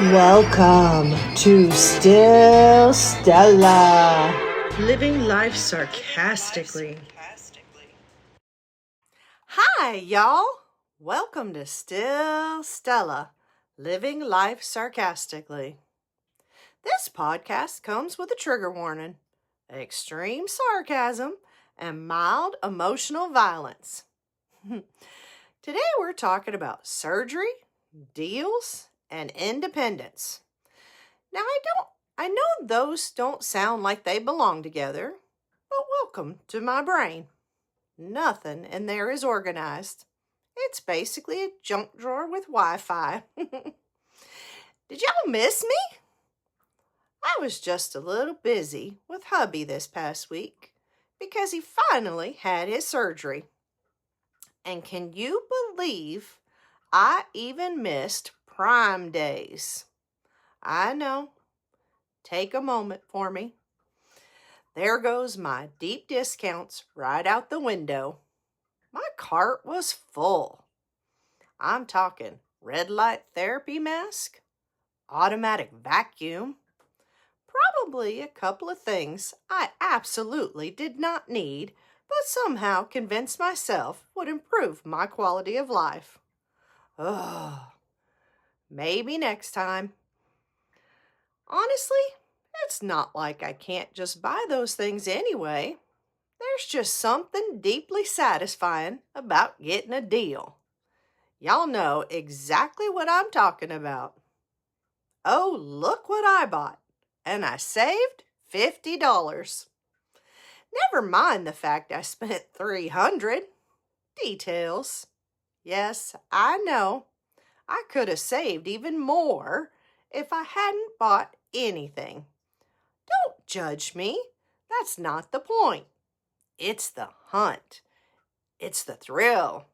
Welcome to Still Stella. Living life sarcastically. Hi, y'all. Welcome to Still Stella. Living life sarcastically. This podcast comes with a trigger warning, extreme sarcasm, and mild emotional violence. Today we're talking about surgery, deals, and independence. Now I know those don't sound like they belong together, but welcome to my brain. Nothing in there is organized. It's basically a junk drawer with Wi-Fi. Did y'all miss me? I was just a little busy with hubby this past week because he finally had his surgery. And can you believe I even missed Prime Days? I know. Take a moment for me. There goes my deep discounts right out the window. My cart was full. I'm talking red light therapy mask, automatic vacuum, probably a couple of things I absolutely did not need, but somehow convinced myself would improve my quality of life. Oh, maybe next time. Honestly, it's not like I can't just buy those things anyway. There's just something deeply satisfying about getting a deal. Y'all know exactly what I'm talking about. Oh, look what I bought. And I saved $50. Never mind the fact I spent $300. Details. Yes, I know. I could have saved even more if I hadn't bought anything. Don't judge me. That's not the point. It's the hunt. It's the thrill.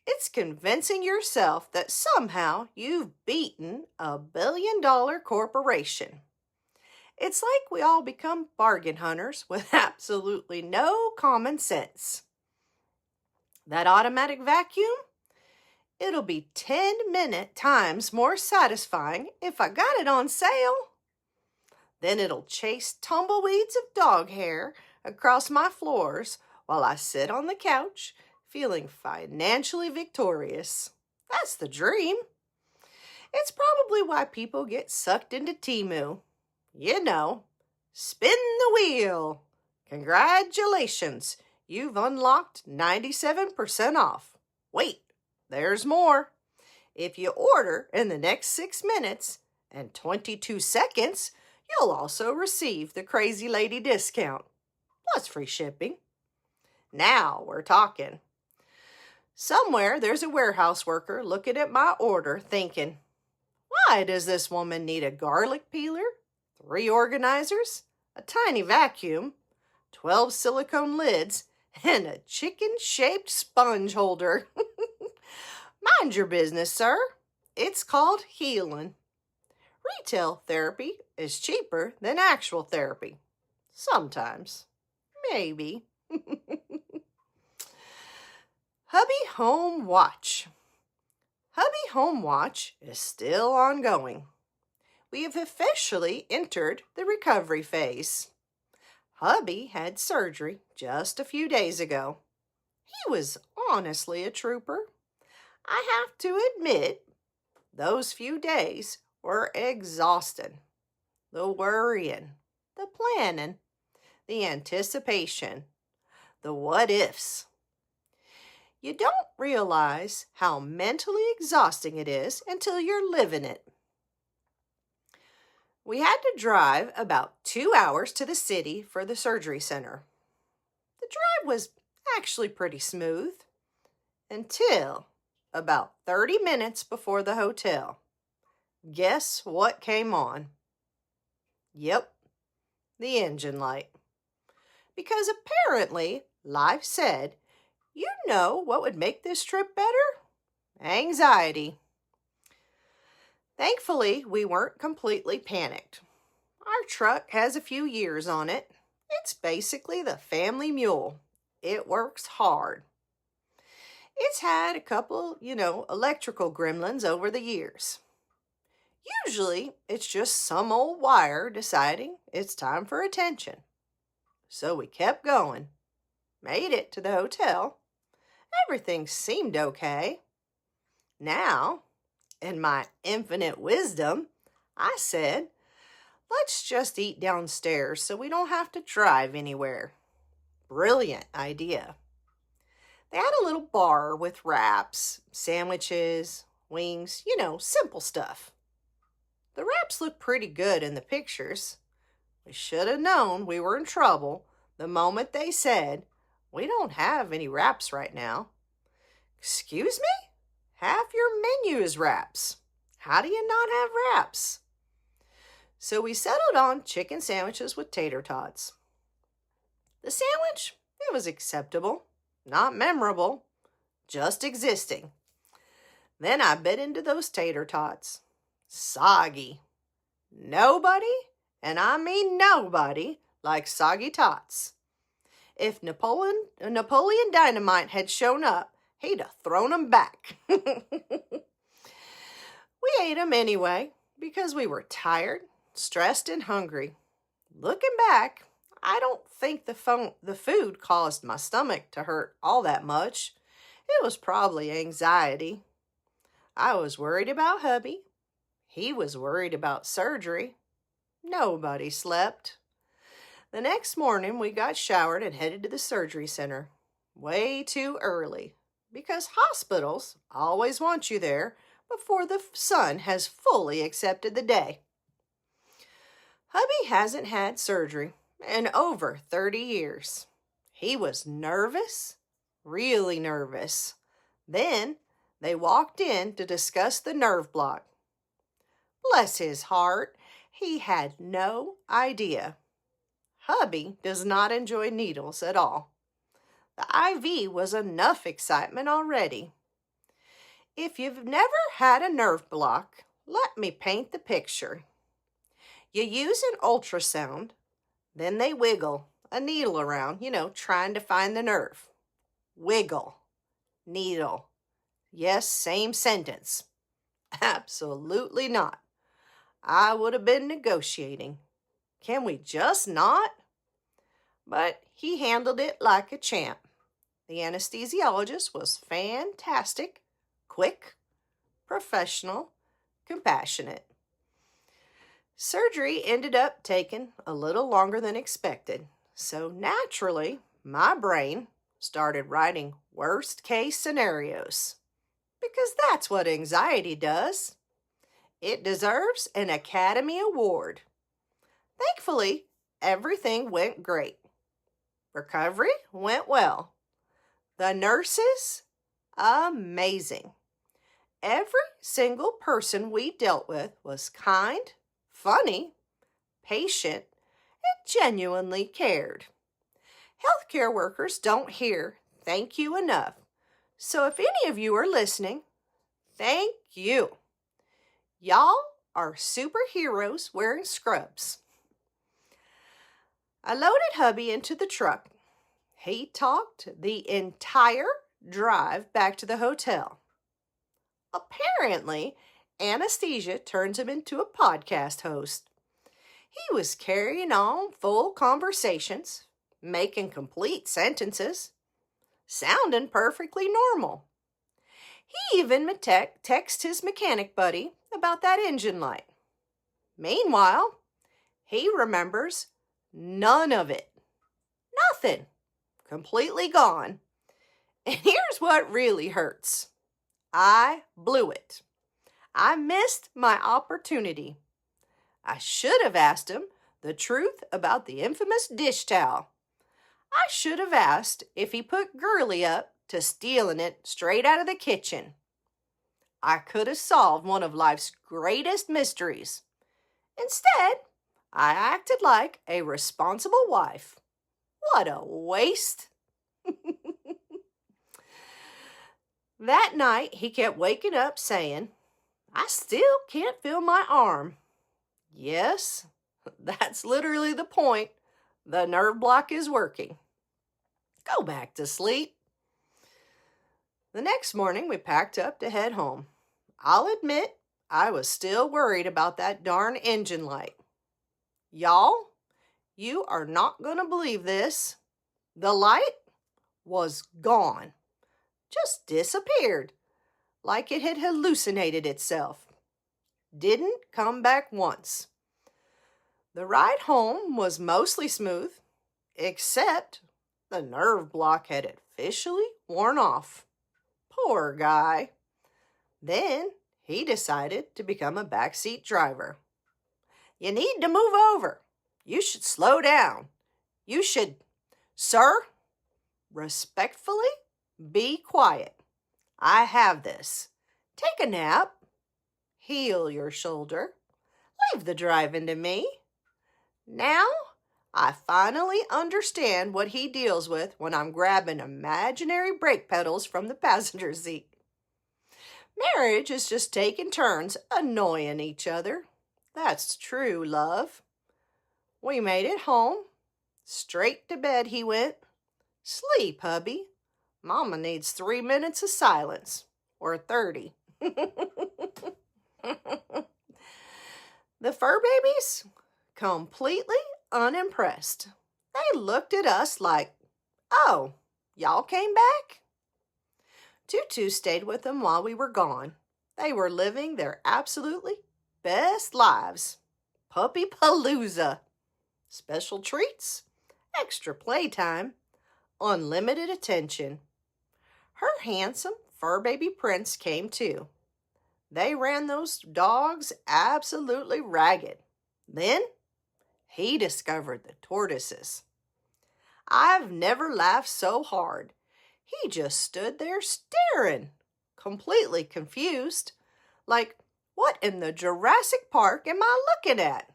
It's convincing yourself that somehow you've beaten a billion-dollar corporation. It's like we all become bargain hunters with absolutely no common sense. That automatic vacuum? It'll be 10-minute times more satisfying if I got it on sale. Then it'll chase tumbleweeds of dog hair across my floors while I sit on the couch feeling financially victorious. That's the dream. It's probably why people get sucked into Temu. You know, spin the wheel. Congratulations, you've unlocked 97% off. Wait, there's more. If you order in the next 6 minutes and 22 seconds, you'll also receive the Crazy Lady discount, plus free shipping. Now we're talking. Somewhere there's a warehouse worker looking at my order thinking, why does this woman need a garlic peeler, 3 organizers, a tiny vacuum, 12 silicone lids, and a chicken-shaped sponge holder? Mind your business, sir. It's called healing. Retail therapy is cheaper than actual therapy. Sometimes. Maybe. Hubby Home Watch. Hubby Home Watch is still ongoing. We have officially entered the recovery phase. Hubby had surgery just a few days ago. He was honestly a trooper. I have to admit, those few days were exhausting. The worrying, the planning, the anticipation, the what ifs. You don't realize how mentally exhausting it is until you're living it. We had to drive about 2 hours to the city for the surgery center. The drive was actually pretty smooth until about 30 minutes before the hotel. Guess what came on? Yep, the engine light. Because apparently, life said, you know what would make this trip better? Anxiety. Thankfully, we weren't completely panicked. Our truck has a few years on it. It's basically the family mule. It works hard. It's had a couple, electrical gremlins over the years. Usually, it's just some old wire deciding it's time for attention. So we kept going, made it to the hotel. Everything seemed okay. Now, in my infinite wisdom, I said, let's just eat downstairs so we don't have to drive anywhere. Brilliant idea. They had a little bar with wraps, sandwiches, wings, simple stuff. The wraps looked pretty good in the pictures. We should have known we were in trouble the moment they said, we don't have any wraps right now. Excuse me? Half your menu is wraps. How do you not have wraps? So we settled on chicken sandwiches with tater tots. The sandwich, it was acceptable, not memorable, just existing. Then I bit into those tater tots. Soggy. Nobody, and I mean nobody, likes soggy tots. If Napoleon Dynamite had shown up, he'd have thrown them back. We ate them anyway because we were tired, stressed, and hungry. Looking back, I don't think the food caused my stomach to hurt all that much. It was probably anxiety. I was worried about hubby. He was worried about surgery. Nobody slept. The next morning, we got showered and headed to the surgery center. Way too early, because hospitals always want you there before the sun has fully accepted the day. Hubby hasn't had surgery in over 30 years. He was nervous, really nervous. Then they walked in to discuss the nerve block. Bless his heart, he had no idea. Hubby does not enjoy needles at all. The IV was enough excitement already. If you've never had a nerve block, let me paint the picture. You use an ultrasound, then they wiggle a needle around, trying to find the nerve. Wiggle, needle. Yes, same sentence. Absolutely not. I would have been negotiating. Can we just not? But he handled it like a champ. The anesthesiologist was fantastic, quick, professional, compassionate. Surgery ended up taking a little longer than expected, so naturally, my brain started writing worst-case scenarios, because that's what anxiety does. It deserves an Academy Award. Thankfully, everything went great. Recovery went well. The nurses, amazing. Every single person we dealt with was kind, funny, patient, and genuinely cared. Healthcare workers don't hear thank you enough. So if any of you are listening, thank you. Y'all are superheroes wearing scrubs. I loaded hubby into the truck. He talked the entire drive back to the hotel. Apparently, anesthesia turns him into a podcast host. He was carrying on full conversations, making complete sentences, sounding perfectly normal. He even texted his mechanic buddy about that engine light. Meanwhile, he remembers none of it. Nothing. Completely gone. And here's what really hurts. I blew it. I missed my opportunity. I should have asked him the truth about the infamous dish towel. I should have asked if he put Girly up to stealing it straight out of the kitchen. I could have solved one of life's greatest mysteries. Instead, I acted like a responsible wife. What a waste. That night, he kept waking up saying, I still can't feel my arm. Yes, that's literally the point. The nerve block is working. Go back to sleep. The next morning, we packed up to head home. I'll admit, I was still worried about that darn engine light. Y'all, you are not going to believe this. The light was gone. Just disappeared, like it had hallucinated itself. Didn't come back once. The ride home was mostly smooth, except the nerve block had officially worn off. Poor guy. Then he decided to become a backseat driver. You need to move over. You should slow down. You should, sir, respectfully, be quiet. I have this. Take a nap. Heel your shoulder. Leave the driving to me. Now, I finally understand what he deals with when I'm grabbing imaginary brake pedals from the passenger seat. Marriage is just taking turns annoying each other. That's true love. We made it home. Straight to bed he went. Sleep, hubby. Mama needs 3 minutes of silence. Or 30. The fur babies? Completely unimpressed. They looked at us like, oh, y'all came back? Tutu stayed with them while we were gone. They were living their absolutely best lives. Puppy palooza. Special treats, extra playtime, unlimited attention. Her handsome fur baby prince came too. They ran those dogs absolutely ragged. Then he discovered the tortoises. I've never laughed so hard. He just stood there staring, completely confused, like, what in the Jurassic Park am I looking at?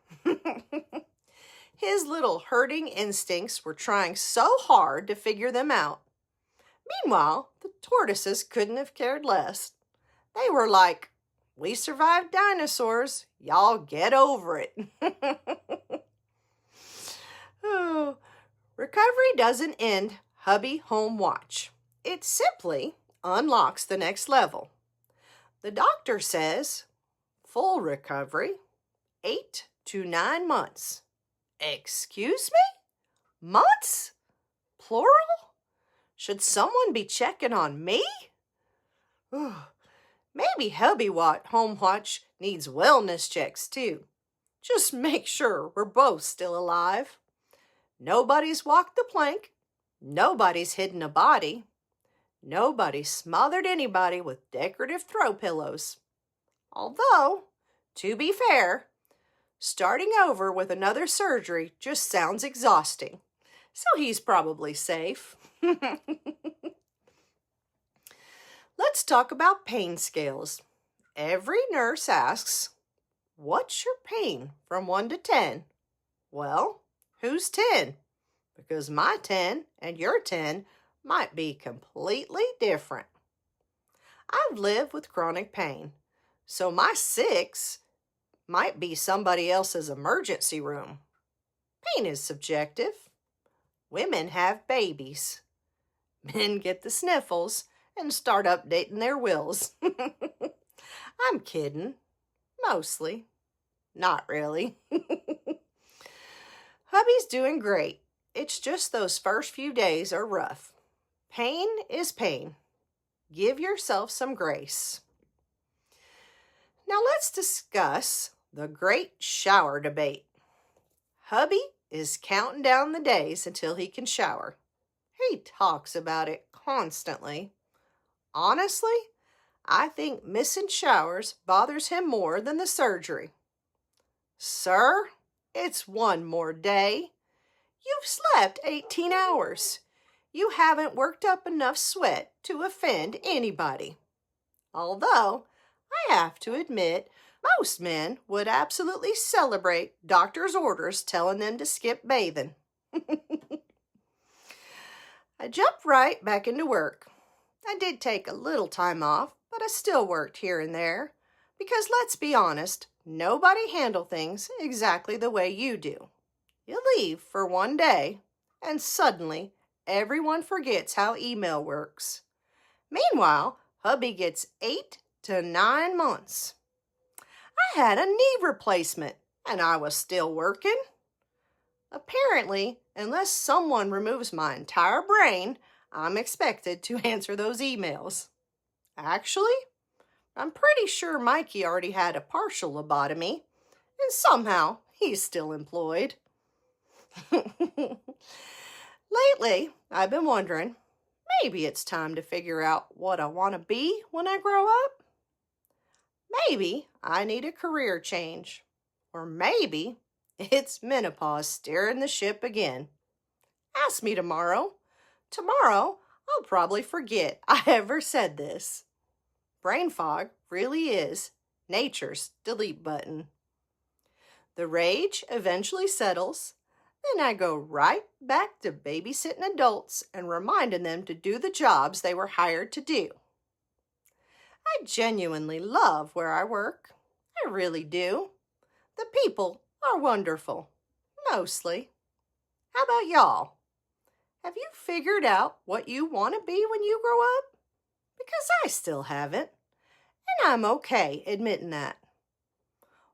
His little herding instincts were trying so hard to figure them out. Meanwhile, the tortoises couldn't have cared less. They were like, we survived dinosaurs. Y'all get over it. Oh, recovery doesn't end hubby home watch. It simply unlocks the next level. The doctor says full recovery, 8 to 9 months. Excuse me? Months? Plural? Should someone be checking on me? Maybe hubby home watch needs wellness checks too. Just make sure we're both still alive. Nobody's walked the plank. Nobody's hidden a body. Nobody smothered anybody with decorative throw pillows. Although, to be fair, starting over with another surgery just sounds exhausting. So he's probably safe. Let's talk about pain scales. Every nurse asks, what's your pain from 1 to 10? Well, who's 10? Because my 10 and your 10 might be completely different. I've lived with chronic pain, so my 6 might be somebody else's emergency room. Pain is subjective. Women have babies. Men get the sniffles and start updating their wills. I'm kidding. Mostly. Not really. Hubby's doing great. It's just those first few days are rough. Pain is pain. Give yourself some grace. Now let's discuss the great shower debate. Hubby is counting down the days until he can shower. He talks about it constantly. Honestly, I think missing showers bothers him more than the surgery. Sir, it's 1 more day. You've slept 18 hours. You haven't worked up enough sweat to offend anybody. Although, I have to admit, most men would absolutely celebrate doctor's orders telling them to skip bathing. I jumped right back into work. I did take a little time off, but I still worked here and there. Because let's be honest, nobody handle things exactly the way you do. You leave for 1 day, and suddenly everyone forgets how email works. Meanwhile, hubby gets 8 to 9 months. I had a knee replacement and I was still working. Apparently, unless someone removes my entire brain, I'm expected to answer those emails. Actually, I'm pretty sure Mikey already had a partial lobotomy, and somehow he's still employed. Lately, I've been wondering, maybe it's time to figure out what I want to be when I grow up. Maybe I need a career change. Or maybe it's menopause steering the ship again. Ask me tomorrow. Tomorrow, I'll probably forget I ever said this. Brain fog really is nature's delete button. The rage eventually settles, then I go right back to babysitting adults and reminding them to do the jobs they were hired to do. I genuinely love where I work. I really do. The people are wonderful, mostly. How about y'all? Have you figured out what you want to be when you grow up? Because I still haven't, and I'm okay admitting that.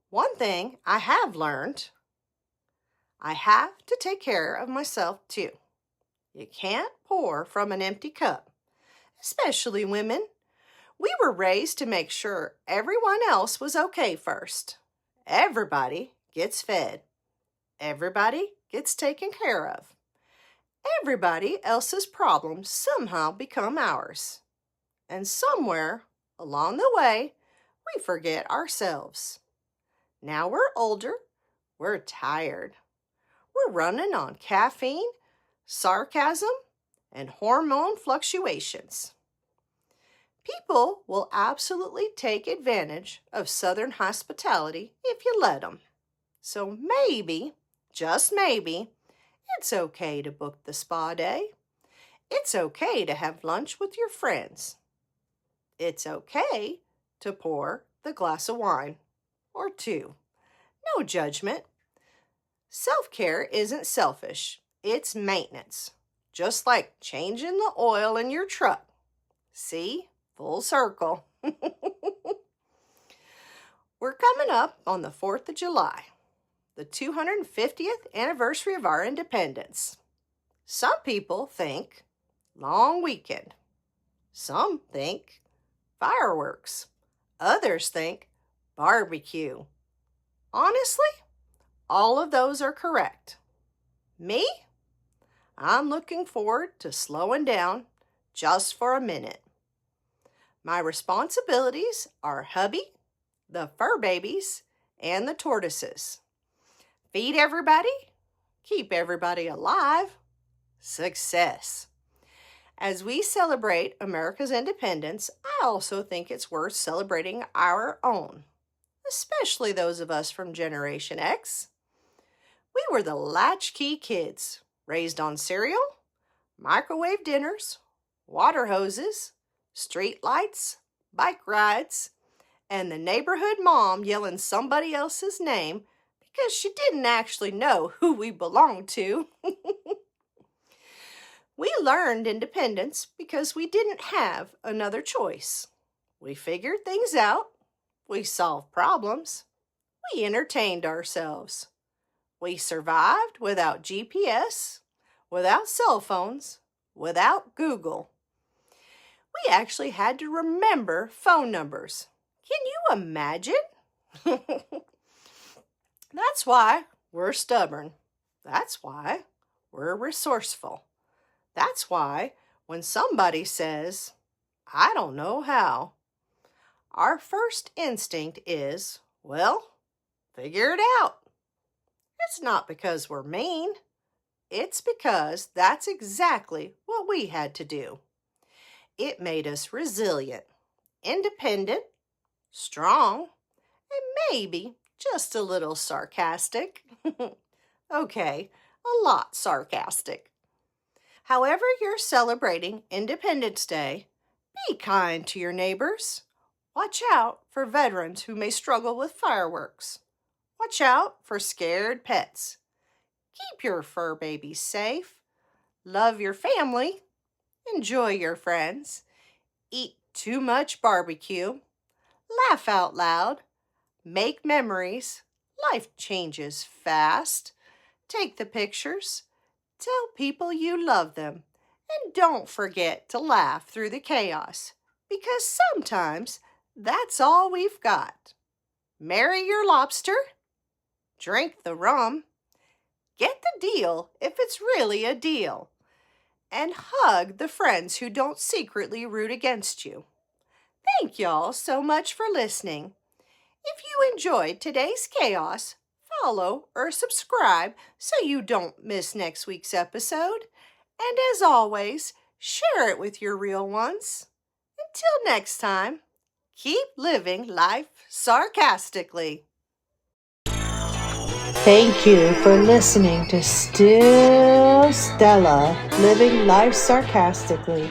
One thing I have learned, I have to take care of myself too. You can't pour from an empty cup, especially women. We were raised to make sure everyone else was okay first. Everybody gets fed. Everybody gets taken care of. Everybody else's problems somehow become ours. And somewhere along the way, we forget ourselves. Now we're older, we're tired. We're running on caffeine, sarcasm, and hormone fluctuations. People will absolutely take advantage of Southern hospitality if you let them. So maybe, just maybe, it's okay to book the spa day. It's okay to have lunch with your friends. It's okay to pour the glass of wine or two. No judgment. Self-care isn't selfish. It's maintenance. Just like changing the oil in your truck. See? Full circle. We're coming up on the 4th of July, the 250th anniversary of our independence. Some people think long weekend. Some think fireworks. Others think barbecue. Honestly, all of those are correct. Me? I'm looking forward to slowing down just for a minute. My responsibilities are hubby, the fur babies, and the tortoises. Feed everybody, keep everybody alive, success. As we celebrate America's independence, I also think it's worth celebrating our own, especially those of us from Generation X. We were the latchkey kids, raised on cereal, microwave dinners, water hoses, street lights, bike rides, and the neighborhood mom yelling somebody else's name because she didn't actually know who we belonged to. We learned independence because we didn't have another choice. We figured things out. We solved problems. We entertained ourselves. We survived without GPS, without cell phones, without Google. We actually had to remember phone numbers. Can you imagine? That's why we're stubborn. That's why we're resourceful. That's why when somebody says, I don't know how, our first instinct is, well, figure it out. It's not because we're mean. It's because that's exactly what we had to do. It made us resilient, independent, strong, and maybe just a little sarcastic. Okay, a lot sarcastic. However you're celebrating Independence Day, be kind to your neighbors. Watch out for veterans who may struggle with fireworks. Watch out for scared pets. Keep your fur babies safe. Love your family. Enjoy your friends. Eat too much barbecue. Laugh out loud. make memories. Life changes fast. Take the pictures. Tell people you love them. And don't forget to laugh through the chaos, because sometimes that's all we've got. Marry your lobster. Drink the rum. Get the deal if it's really a deal. And hug the friends who don't secretly root against you. Thank y'all so much for listening. If you enjoyed today's chaos, follow or subscribe so you don't miss next week's episode. And as always, share it with your real ones. Until next time, keep living life sarcastically. Thank you for listening to Still Stella, Living Life Sarcastically.